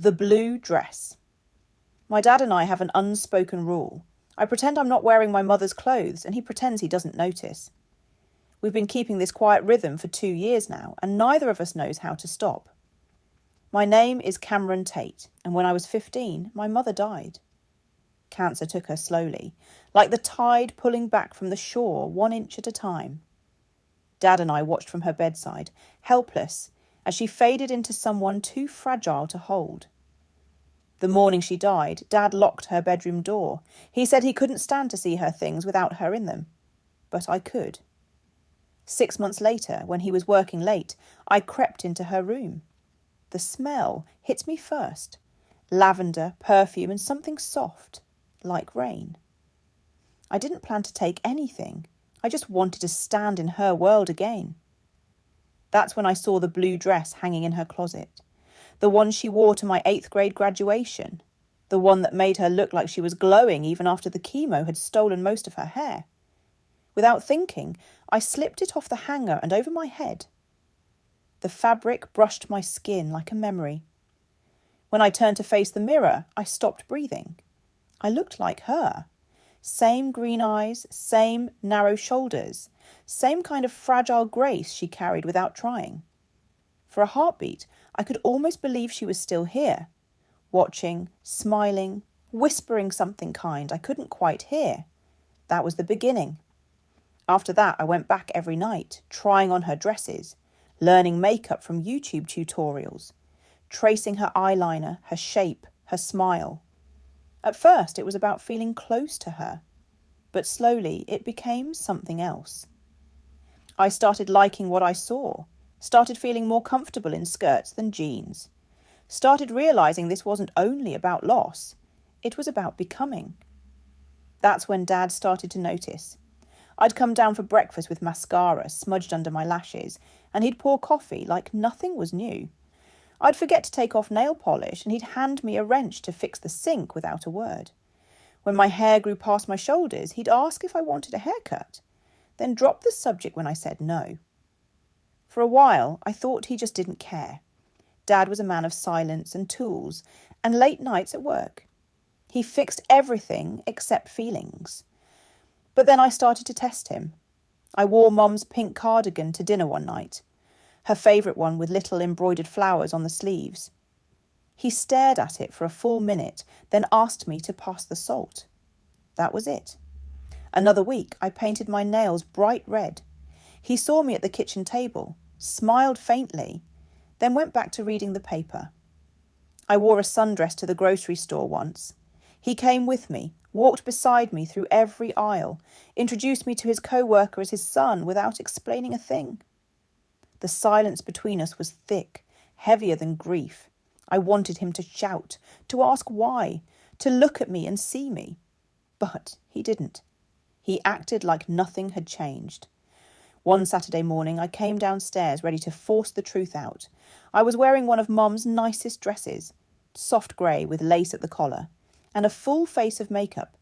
The blue dress. My dad and I have an unspoken rule. I pretend I'm not wearing my mother's clothes, and he pretends he doesn't notice. We've been keeping this quiet rhythm for 2 years now, and neither of us knows how to stop. My name is Cameron Tate, and when I was 15, my mother died. Cancer took her slowly, like the tide pulling back from the shore 1 inch at a time. Dad and I watched from her bedside, helpless, as she faded into someone too fragile to hold. The morning she died, Dad locked her bedroom door. He said he couldn't stand to see her things without her in them. But I could. 6 months later, when he was working late, I crept into her room. The smell hit me first. Lavender, perfume, and something soft, like rain. I didn't plan to take anything. I just wanted to stand in her world again. That's when I saw the blue dress hanging in her closet. The one she wore to my 8th grade graduation. The one that made her look like she was glowing even after the chemo had stolen most of her hair. Without thinking, I slipped it off the hanger and over my head. The fabric brushed my skin like a memory. When I turned to face the mirror, I stopped breathing. I looked like her. Same green eyes, same narrow shoulders, same kind of fragile grace she carried without trying. For a heartbeat, I could almost believe she was still here, watching, smiling, whispering something kind I couldn't quite hear. That was the beginning. After that, I went back every night, trying on her dresses, learning makeup from YouTube tutorials, tracing her eyeliner, her shape, her smile. At first, it was about feeling close to her, but slowly it became something else. I started liking what I saw, started feeling more comfortable in skirts than jeans, started realising this wasn't only about loss, it was about becoming. That's when Dad started to notice. I'd come down for breakfast with mascara smudged under my lashes, and he'd pour coffee like nothing was new. I'd forget to take off nail polish, and he'd hand me a wrench to fix the sink without a word. When my hair grew past my shoulders, he'd ask if I wanted a haircut, then drop the subject when I said no. For a while, I thought he just didn't care. Dad was a man of silence and tools, and late nights at work. He fixed everything except feelings. But then I started to test him. I wore Mum's pink cardigan to dinner one night, her favourite one with little embroidered flowers on the sleeves. He stared at it for a full minute, then asked me to pass the salt. That was it. Another week, I painted my nails bright red. He saw me at the kitchen table, smiled faintly, then went back to reading the paper. I wore a sundress to the grocery store once. He came with me, walked beside me through every aisle, introduced me to his co-worker as his son without explaining a thing. The silence between us was thick, heavier than grief. I wanted him to shout, to ask why, to look at me and see me. But he didn't. He acted like nothing had changed. One Saturday morning, I came downstairs ready to force the truth out. I was wearing one of Mum's nicest dresses, soft grey with lace at the collar, and a full face of makeup.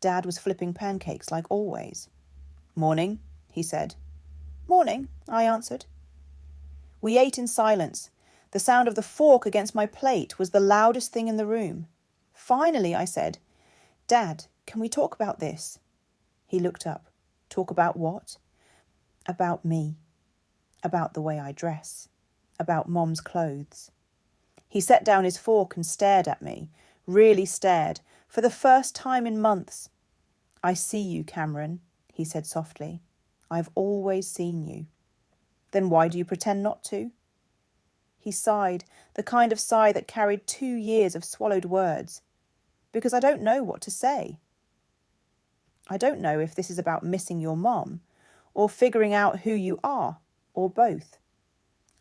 Dad was flipping pancakes like always. "Morning," he said. "Morning," I answered. We ate in silence. The sound of the fork against my plate was the loudest thing in the room. Finally, I said, "Dad, can we talk about this?" He looked up. "Talk about what?" "About me. About the way I dress. About Mom's clothes." He set down his fork and stared at me, really stared, for the first time in months. "I see you, Cameron," he said softly. "I've always seen you." "Then why do you pretend not to?" He sighed, the kind of sigh that carried 2 years of swallowed words. "Because I don't know what to say. I don't know if this is about missing your mom, or figuring out who you are, or both.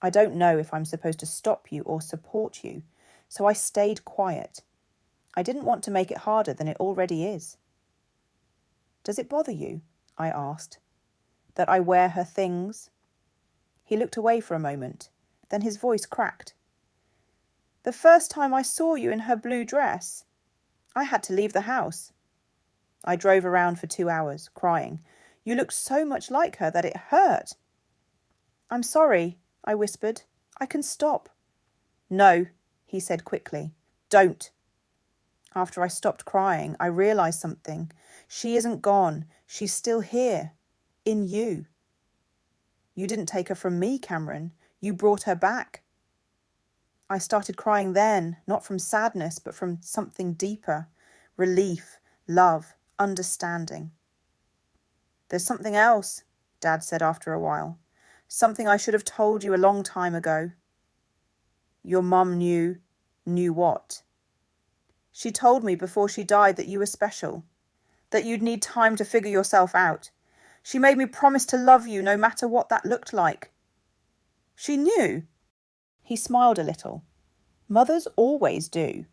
I don't know if I'm supposed to stop you or support you, so I stayed quiet. I didn't want to make it harder than it already is." "Does it bother you," I asked, "that I wear her things?" He looked away for a moment, then his voice cracked. "The first time I saw you in her blue dress, I had to leave the house. I drove around for 2 hours, crying. You looked so much like her that it hurt." "I'm sorry," I whispered. "I can stop." "No," he said quickly. Don't. After I stopped crying, I realised something. She isn't gone. She's still here. In you. You didn't take her from me, Cameron. You brought her back. I started crying then, not from sadness, but from something deeper. Relief, love, understanding. There's something else, Dad said after a while. Something I should have told you a long time ago. Your mum knew what? She told me before she died that you were special, that you'd need time to figure yourself out. She made me promise to love you no matter what that looked like. She knew. He smiled a little. Mothers always do.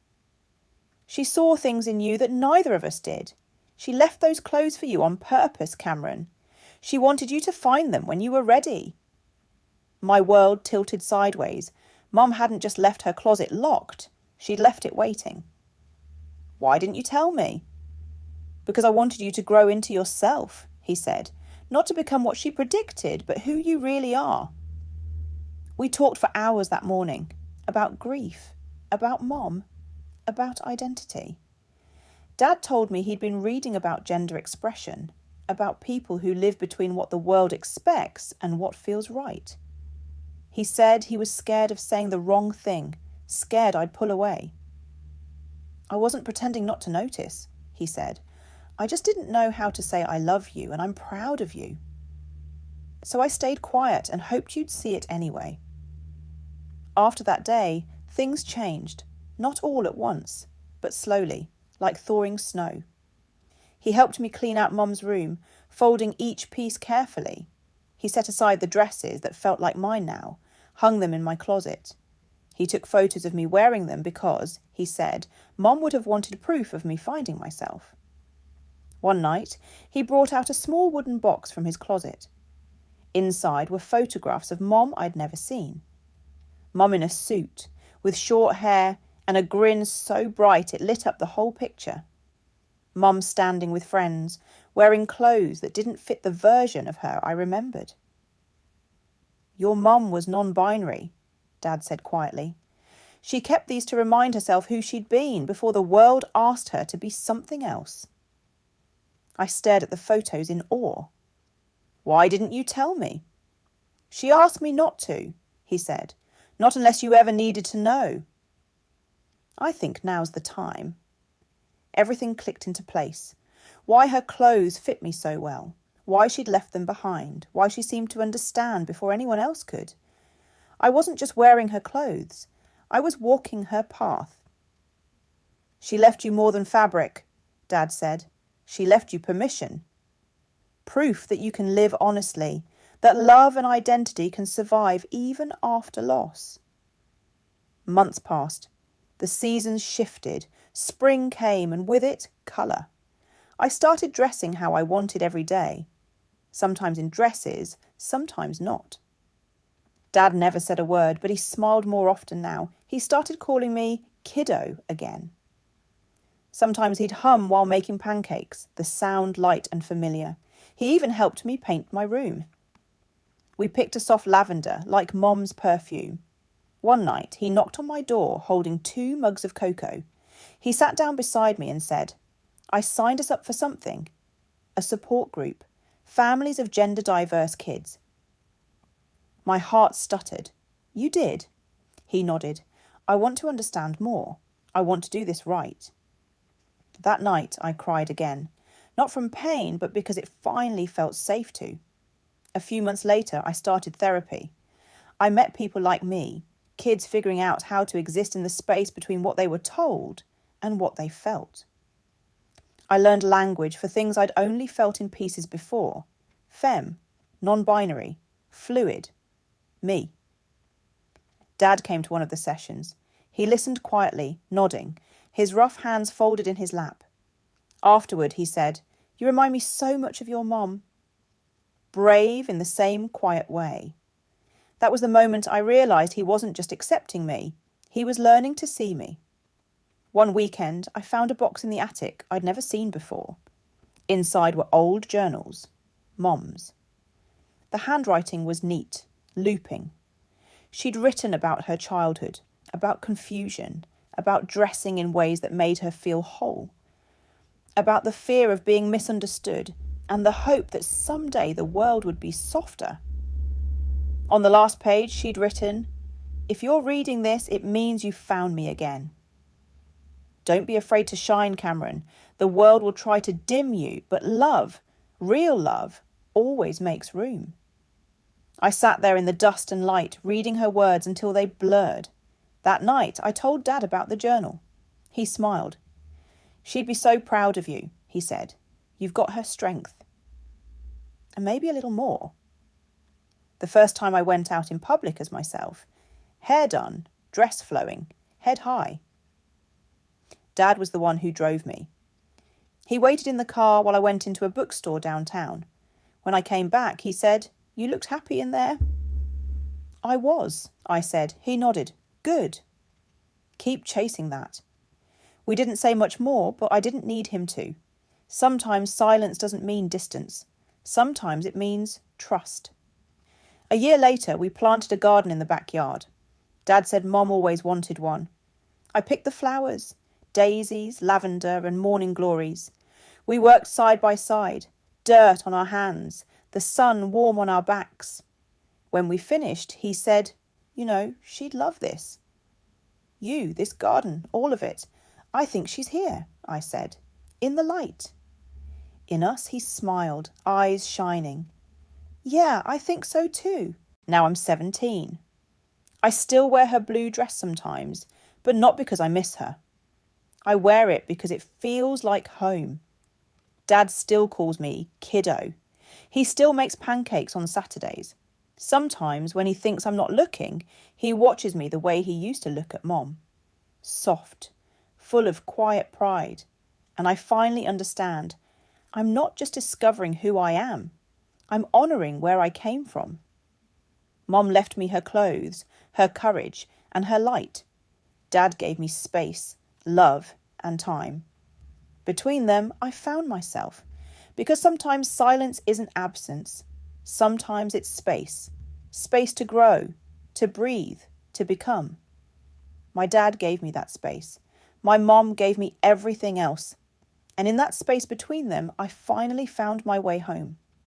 She saw things in you that neither of us did. She left those clothes for you on purpose, Cameron. She wanted you to find them when you were ready. My world tilted sideways. Mum hadn't just left her closet locked. She'd left it waiting. Why didn't you tell me? Because I wanted you to grow into yourself, he said. Not to become what she predicted, but who you really are. We talked for hours that morning. About grief. About Mom. About identity. Dad told me he'd been reading about gender expression. About people who live between what the world expects and what feels right. He said he was scared of saying the wrong thing. Scared I'd pull away. I wasn't pretending not to notice, he said. I just didn't know how to say I love you and I'm proud of you. So I stayed quiet and hoped you'd see it anyway. After that day, things changed, not all at once, but slowly, like thawing snow. He helped me clean out Mum's room, folding each piece carefully. He set aside the dresses that felt like mine now, hung them in my closet. He took photos of me wearing them because, he said, Mum would have wanted proof of me finding myself. One night, he brought out a small wooden box from his closet. Inside were photographs of Mum I'd never seen. Mum in a suit, with short hair and a grin so bright it lit up the whole picture. Mum standing with friends, wearing clothes that didn't fit the version of her I remembered. Your mum was non-binary, Dad said quietly. She kept these to remind herself who she'd been before the world asked her to be something else. I stared at the photos in awe. Why didn't you tell me? She asked me not to, he said. Not unless you ever needed to know. I think now's the time. Everything clicked into place. Why her clothes fit me so well. Why she'd left them behind. Why she seemed to understand before anyone else could. I wasn't just wearing her clothes. I was walking her path. She left you more than fabric, Dad said. She left you permission. Proof that you can live honestly, that love and identity can survive even after loss. Months passed. The seasons shifted. Spring came, and with it, colour. I started dressing how I wanted every day. Sometimes in dresses, sometimes not. Dad never said a word, but he smiled more often now. He started calling me kiddo again. Sometimes he'd hum while making pancakes, the sound light and familiar. He even helped me paint my room. We picked a soft lavender, like Mom's perfume. One night, he knocked on my door, holding 2 mugs of cocoa. He sat down beside me and said, I signed us up for something. A support group. Families of gender-diverse kids. My heart stuttered. You did? He nodded. I want to understand more. I want to do this right. That night, I cried again. Not from pain, but because it finally felt safe to. A few months later, I started therapy. I met people like me, kids figuring out how to exist in the space between what they were told and what they felt. I learned language for things I'd only felt in pieces before. Femme, non-binary, fluid, me. Dad came to one of the sessions. He listened quietly, nodding, his rough hands folded in his lap. Afterward, he said, You remind me so much of your mom. Brave in the same quiet way. That was the moment I realised he wasn't just accepting me, he was learning to see me. One weekend, I found a box in the attic I'd never seen before. Inside were old journals, Mom's. The handwriting was neat, looping. She'd written about her childhood, about confusion, about dressing in ways that made her feel whole, about the fear of being misunderstood and the hope that someday the world would be softer. On the last page, she'd written, "If you're reading this, it means you found me again. Don't be afraid to shine, Cameron. The world will try to dim you, but love, real love, always makes room." I sat there in the dust and light, reading her words until they blurred. That night, I told Dad about the journal. He smiled. "She'd be so proud of you," he said. "You've got her strength." And maybe a little more. The first time I went out in public as myself, hair done, dress flowing, head high. Dad was the one who drove me. He waited in the car while I went into a bookstore downtown. When I came back, he said, "You looked happy in there." "I was," I said. He nodded. "Good. Keep chasing that." We didn't say much more, but I didn't need him to. Sometimes silence doesn't mean distance. Sometimes it means trust. A year later, we planted a garden in the backyard. Dad said Mom always wanted one. I picked the flowers, daisies, lavender and morning glories. We worked side by side, dirt on our hands, the sun warm on our backs. When we finished, he said, "You know, she'd love this." "You, this garden, all of it. I think she's here," I said, "in the light." In us, he smiled, eyes shining. "Yeah, I think so too." Now I'm 17. I still wear her blue dress sometimes, but not because I miss her. I wear it because it feels like home. Dad still calls me kiddo. He still makes pancakes on Saturdays. Sometimes, when he thinks I'm not looking, he watches me the way he used to look at Mom. Soft, full of quiet pride. And I finally understand. I'm not just discovering who I am. I'm honouring where I came from. Mom left me her clothes, her courage, and her light. Dad gave me space, love, and time. Between them, I found myself. Because sometimes silence isn't absence. Sometimes it's space. Space to grow, to breathe, to become. My dad gave me that space. My mom gave me everything else. And in that space between them, I finally found my way home.